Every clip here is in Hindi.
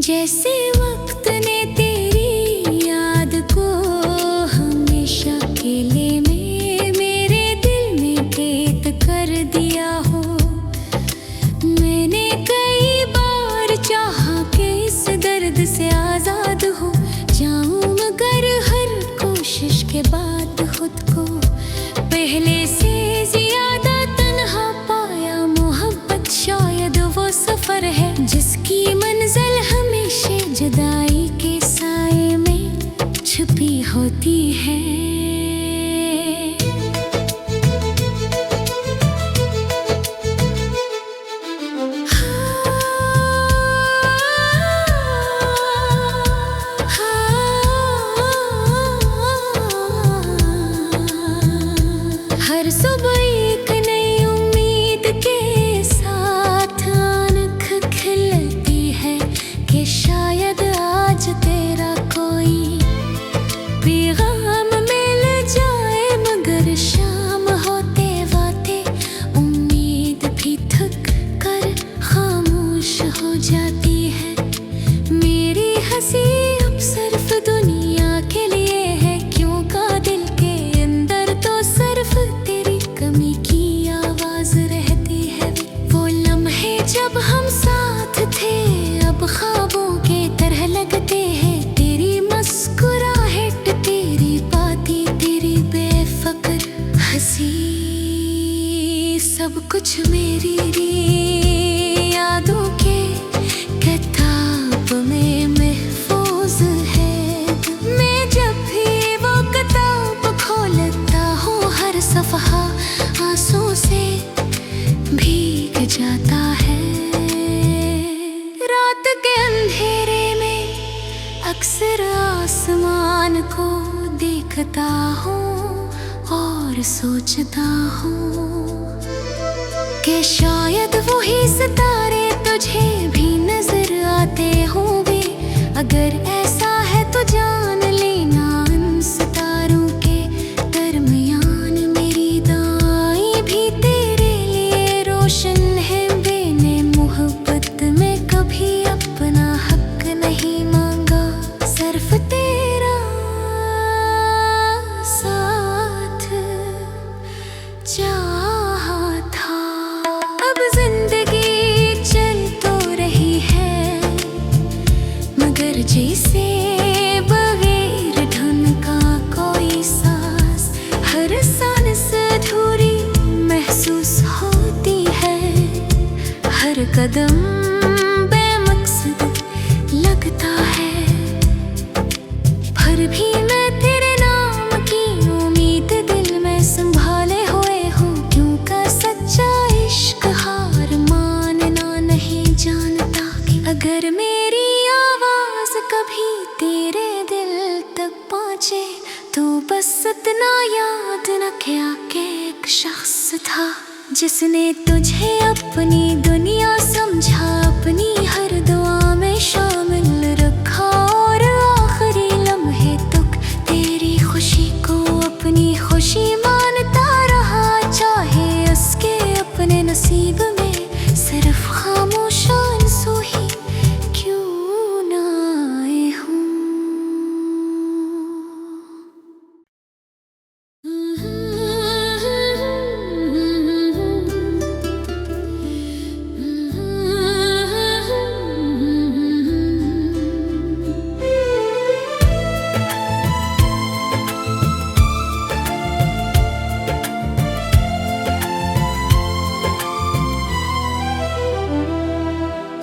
जैसे वक्त ने तेरी याद को हमेशा अकेले में मेरे दिल में कैद कर दिया हो। मैंने कई बार चाहा कि इस दर्द से आज़ाद हो जाऊं, मगर हर कोशिश के बाद खुद को पहले से ज्यादा तन्हा पाया। मोहब्बत शायद वो सफर है जिसकी मंजिल हमेशा जुदाई के साए में छुपी होती है। हर सुबह एक नई उम्मीद के साथ आँख खिलती है कि शायद आज तेरा कोई पैगाम मिल जाए, मगर शाम होते वाते उम्मीद भी थक कर खामोश हो जाती है। मेरी हंसी अब सिर्फ दुनिया के लिए है, क्यों का दिल के अंदर तो सिर्फ तेरी कमी की आवाज रहती है। वो लम्हे जब हम साथ थे अब ख्वाबों के तरह लगते हैं। तेरी मुस्कुराहट, तेरी बातें, तेरी बेफिक्र हंसी, सब कुछ मेरी यादों के किताब में महफूज है। मैं जब भी वो किताब खोलता हूँ हर सफ़हा आंसू से भीग जाता है। रात के अंधेरे में अक्सर आसमान को देखता हूँ और सोचता हूँ कि शायद वही सितारे तुझे भी नजर आते होंगे। अगर ऐसा है तो जान लेना, उन सितारों के दरमियान मेरी दुआएं भी तेरे लिए रोशन है। मैंने मोहब्बत में कभी अपना हक नहीं मांगा, सिर्फ तेरा साथ चाहा था। अब जिंदगी चल तो रही है, मगर जैसे बगैर धुन का कोई सांस, हर सांस अधूरी महसूस होती है। हर कदम बेमकसद लगता है, फिर भी मैं तेरे नाम की उम्मीद दिल में संभाले हुए हूँ। क्यों का सच्चा इश्क हार मानना नहीं जानता कि अगर मेरी आवाज कभी तेरे दिल तक पहुँचे तो बस इतना याद न किया कि एक शख्स था जिसने तुझे अपनी दुनिया समझा, अपनी हर दुआ में शामिल रखा और आखिरी लम्हे तक तेरी खुशी को अपनी खुशी मानता रहा। चाहे उसके अपने नसीब में सिर्फ खामोश आंसू ही क्यों ना आए हों।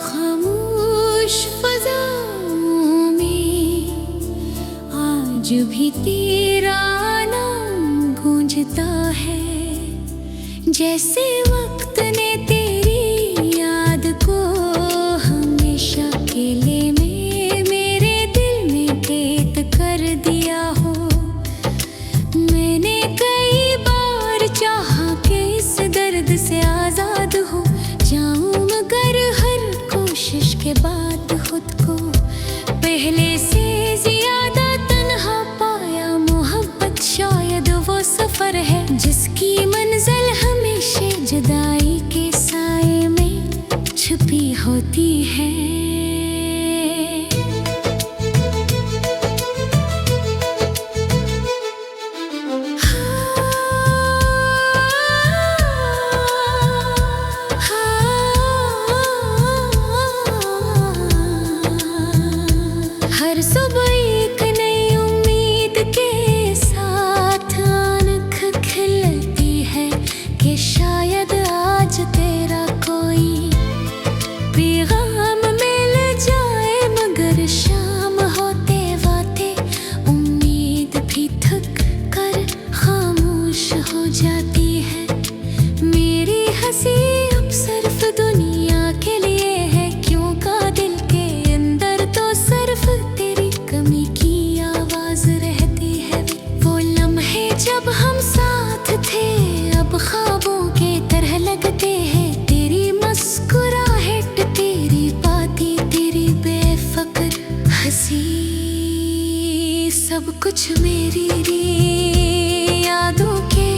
खामोश फ़ज़ाओं में आज भी तेरा नाम गूंजता है। जैसे वक्त ने तेरी याद को हमेशा अकेले में मेरे दिल में कैद कर दिया हो। मैंने कई बार चाहा कि इस दर्द से आज़ाद हो जाऊं, मगर हर कोशिश के बाद खुद को पहले से ज्यादा तन्हा पाया। मोहब्बत शायद वो सफर है जिसकी मंजिल हमेशा जुदा सब कुछ मेरी यादों के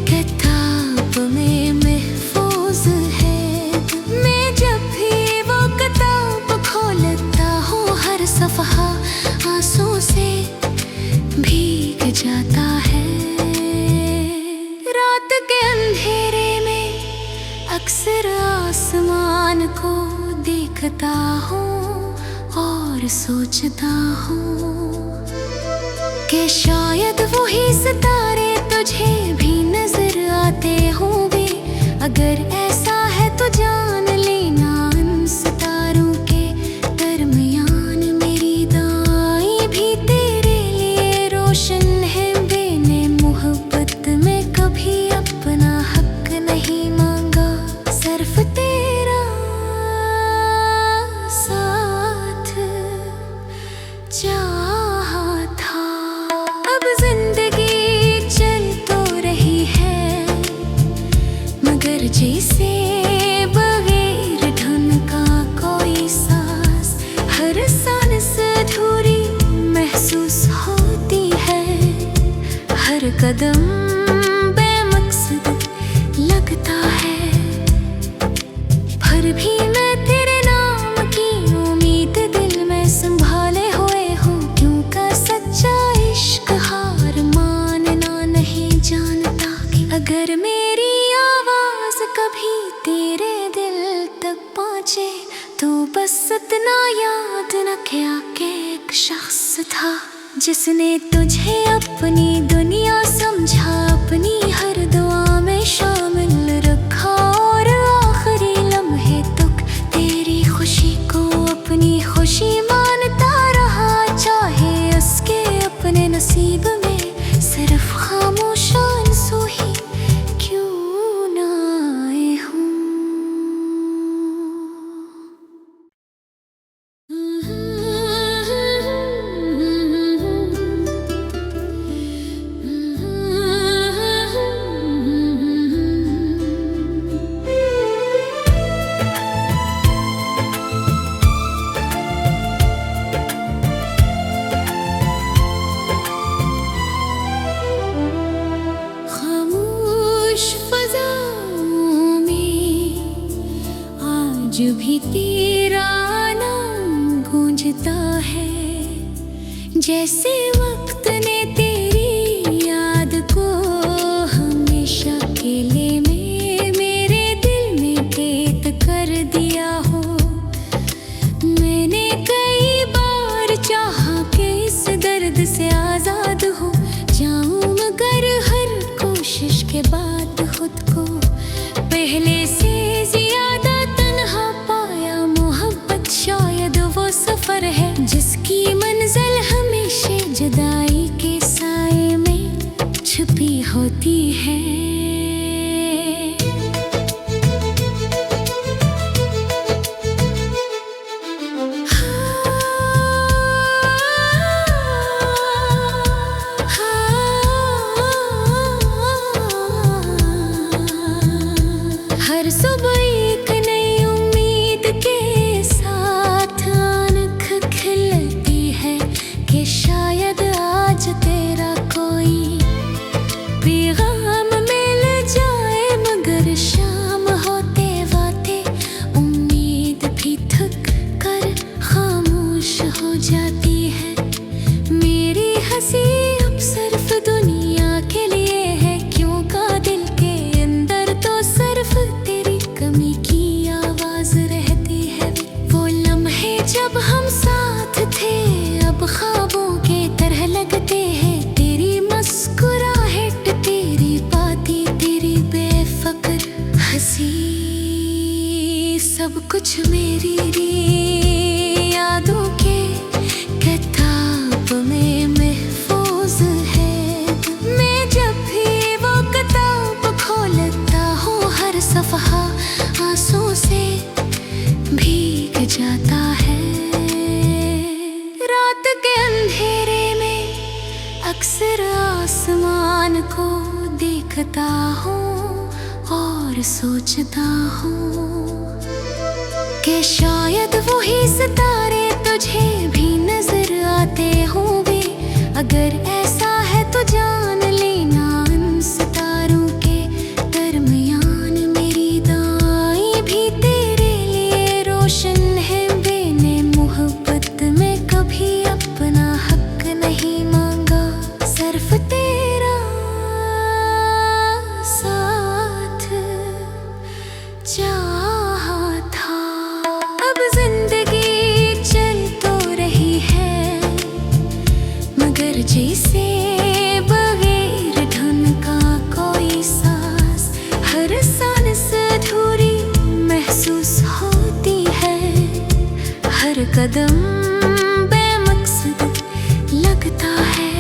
किताब में महफूज है। मैं जब भी वो किताब खोलता हूँ, हर सफ़हा आंसू से भीग जाता है। रात के अंधेरे में अक्सर आसमान को देखता हूँ और सोचता हूँ कि शायद वही सितारे तुझे भी नजर आते होंगे। अगर ऐसा है तो जान लेना, इन सितारों के दरमियान मेरी दुआएं भी तेरे लिए रोशन है। मैंने मोहब्बत में कभी अपना हक नहीं मांगा, सिर्फ तेरा साथ चाहा था। अब जिंदगी चल तो रही है, मगर जैसे बगैर धुन का कोई सांस। हर सांस अधूरी महसूस होती है, हर कदम बेमकसद लगता है। फिर भी मैं तेरे नाम की उम्मीद दिल में संभाले हुए हूँ, क्योंकि सच्चा इश्क हार मानना नहीं जानता। कि अगर मेरी आवाज कभी तेरे दिल तक पहुँचे, तो बस इतना याद न किया कि एक शख्स था जिसने तुझे अपनी दुनिया समझा, अपनी हर दुआ में शामिल रखा। और आखिरी लम्हे तक तेरी खुशी को अपनी खुशी मानता रहा, चाहे उसके अपने नसीब में सिर्फ खामोश आंसू ही क्यों ना आए हों। खामोश फ़ज़ाओं में आज भी तेरा नाम गूंजता है, जैसे वक्त ने तेरी याद को हमेशा अकेले में मेरे दिल में कैद कर दिया हो। मैंने कई बार चाहा कि इस दर्द से आज़ाद हो जाऊं, मगर हर कोशिश के बाद खुद को पहले से ज्यादा तन्हा पाया। मोहब्बत शायद वो सफर है जिसकी मंजिल हमेशा जुदाई के साए में छुपी होती है। हर सुबह एक नई उम्मीद के साथ आँख खिलती है कि शायद आज तेरा कोई पैगाम मिल जाए। मगर शाम होते वाते उम्मीद भी थक कर खामोश हो जाती है। मेरी हंसी अब सिर्फ दुनिया के लिए है, क्यों का दिल के अंदर तो सिर्फ तेरी कमी की आवाज रहती है। वो लम्हे जब हम साथ थे अब ख्वाबों के तरह लगते हैं। तेरी मुस्कुराहट, तेरी बातें, तेरी बेफिक्र हंसी, सब कुछ मेरी यादों के किताब में महफूज है। मैं जब भी वो किताब खोलता हूँ, हर सफ़हा आंसू से भीग जाता है। रात के अंधेरे में अक्सर आसमान को देखता हूँ और सोचता हूँ कि शायद वही सितारे तुझे भी नजर आते होंगे। अगर ऐसा है तो जान लेना इन सितारों के दरमियान मेरी दुआएं भी तेरे लिए रोशन है। मैंने मोहब्बत में कभी अपना हक नहीं मांगा, सिर्फ तेरा साथ चाहा था। अब जिंदगी चल तो रही है मगर जैसे बगैर धुन का कोई सांस, हर सांस अधूरी महसूस होती है, हर कदम बेमकसद लगता है।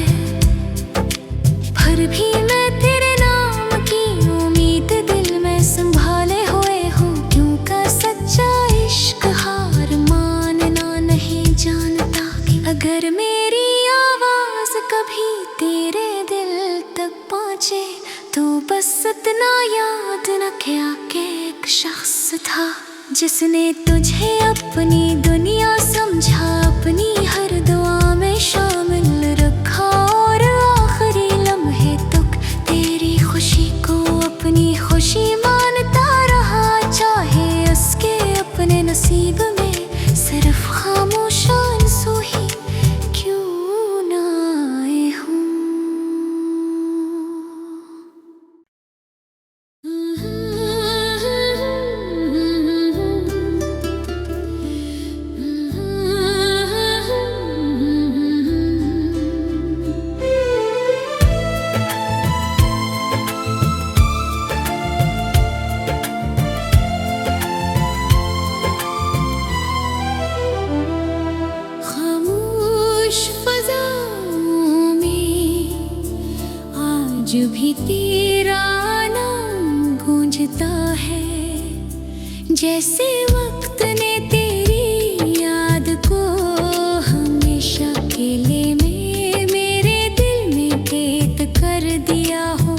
फिर भी मैं तेरे नाम की उम्मीद दिल में संभाले हुए हूँ, क्यों का सच्चा इश्क हार मानना नहीं जानता कि अगर मेरी आवाज कभी तेरे दिल तक पहुँचे तो बस इतना याद रखिया कि एक शख्स था जिसने तुझे अपनी दुनिया समझा, अपनी हर दुआ में शामिल रखा और आखिरी लम्हे तक तेरी खुशी को अपनी खुशी मानता रहा। चाहे उसके अपने नसीब में सिर्फ खामोश आंसू ही क्यों ना आए हों। खामोश फ़ज़ाओं में आज भी तेरा नाम गूंजता है, जैसे वक्त ने तेरी याद को हमेशा अकेले में मेरे दिल में कैद कर दिया हो।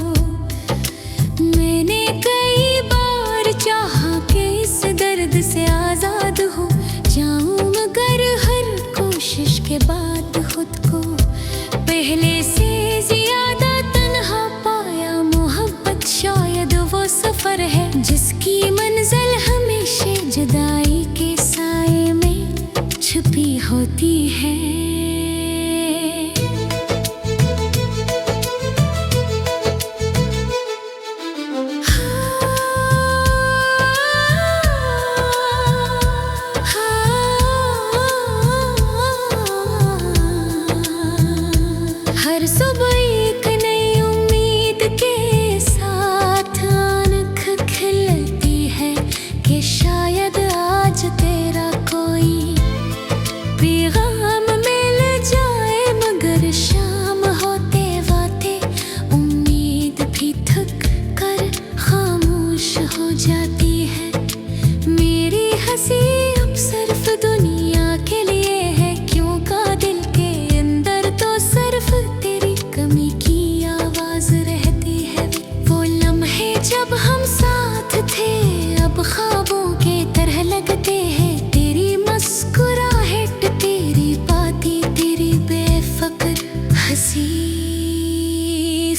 मैंने कई बार चाहा कि इस दर्द से आज़ाद हो जाऊं, मगर हर कोशिश के बाद खुद को पहले से ज्यादा तन्हा पाया। मोहब्बत शायद वो सफर है जिसकी मंजिल हमेशा जुदाई के साए में छुपी होती है। हर सुबह एक नई उम्मीद के साथ आँख खिलती है कि शायद आज तेरा कोई पैगाम मिल जाए, मगर शाम होते वाते उम्मीद भी थक कर खामोश हो जाती है। मेरी हंसी अब सिर्फ दुनिया के लिए है, क्यों का दिल के अंदर तो सिर्फ तेरी कमी की आवाज रहती है। वो लम्हे जब हम साथ थे अब ख्वाबों के तरह लगते हैं, तेरी मुस्कुराहट, तेरी बातें, तेरी बेफिक्र हंसी,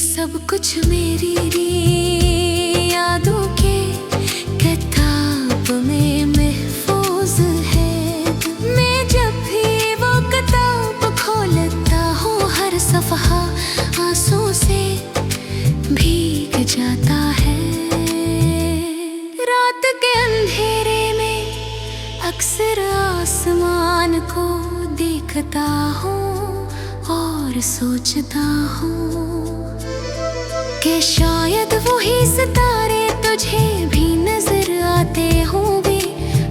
सब कुछ मेरी यादों के किताब में महफूज है। मैं जब भी वो किताब खोलता हूँ हर सफ़हा आंसू से भीग जाता है। रात के अंधेरे में अक्सर आसमान को देखता हूँ और सोचता हूँ कि शायद वही सितारे तुझे भी नजर आते होंगे।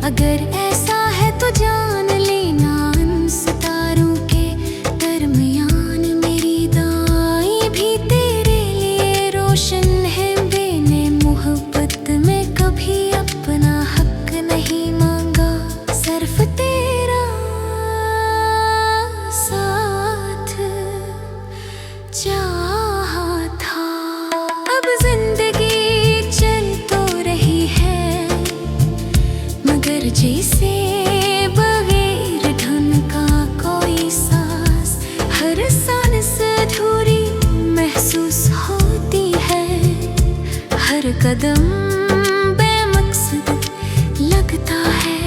अगर ऐसा है तो जान लेना इन सितारों के दरमियान मेरी दुआएं भी तेरे लिए रोशन है। मैंने मोहब्बत में कभी अपना हक नहीं मांगा, सिर्फ तेरा साथ चाहा था। अब जिंदगी चल तो रही है मगर जैसे बगैर धुन का कोई सांस, हर सांस कदम बेमकसद लगता है,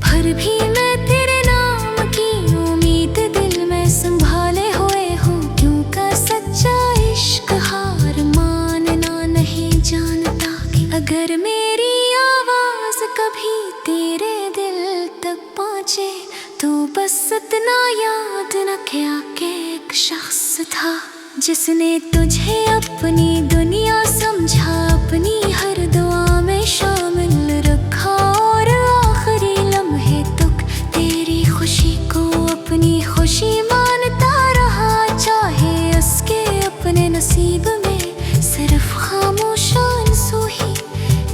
फिर भी मैं तेरे नाम की उम्मीद दिल में संभाले हुए हूँ। क्यों का सच्चा इश्क हार मानना नहीं जानता कि अगर मेरी आवाज कभी तेरे दिल तक पहुँचे तो बस इतना याद रखिया कि एक शख्स था जिसने तुझे अपनी दुनिया समझा, अपनी हर दुआ में शामिल रखा और आखिरी लम्हे तक तेरी खुशी को अपनी खुशी मानता रहा। चाहे उसके अपने नसीब में सिर्फ खामोश आंसू ही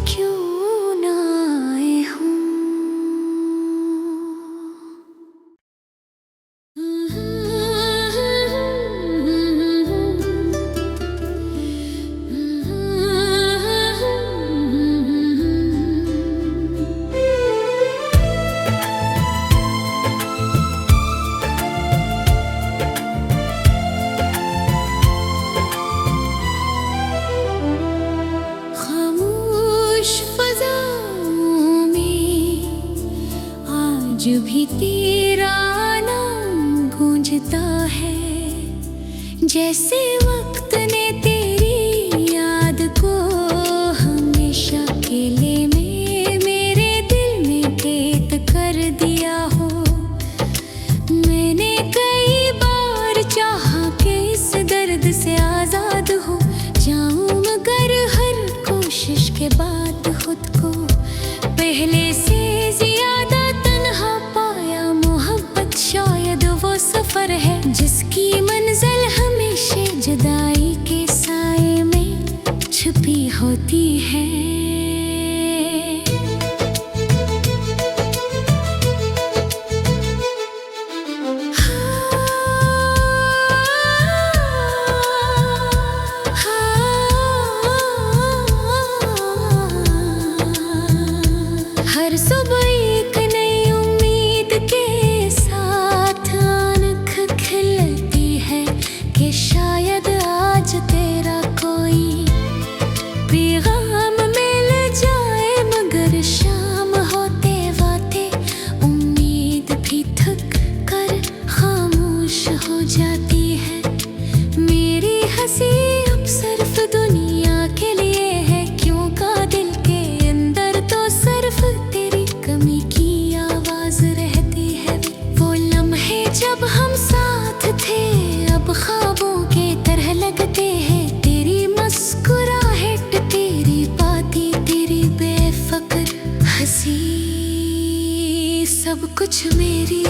क्यों ना आए हों। आज भी तेरा नाम गूंजता है, जैसे वक्त ने तेरी याद को हमेशा अकेले में मेरे दिल में कैद कर दिया हो। मैंने कई बार चाहा कि इस दर्द से आजाद हो जाऊं, मगर हर कोशिश के बाद खुद को पहले से ज्यादा तन्हा पाया। मोहब्बत शायद वो सफर है जिसकी मंजिल हमेशा जुदाई के साए में छुपी होती है। हर सुबह एक नई उम्मीद के साथ आँख खिलती है कि शायद आज तेरा कोई पैगाम मिल जाए, मगर शाम होते वाते उम्मीद भी थक कर खामोश हो जाती है। मेरी हंसी अब सिर्फ दुनिया के लिए है, क्यों का दिल के अंदर तो सिर्फ तेरी कमी की आवाज रहती है। वो लम्हे जब हम साथ थे अब ख्वाबों के तरह लगते हैं। तेरी मुस्कुराहट, तेरी बातें, तेरी बेफिक्र हंसी, सब कुछ मेरी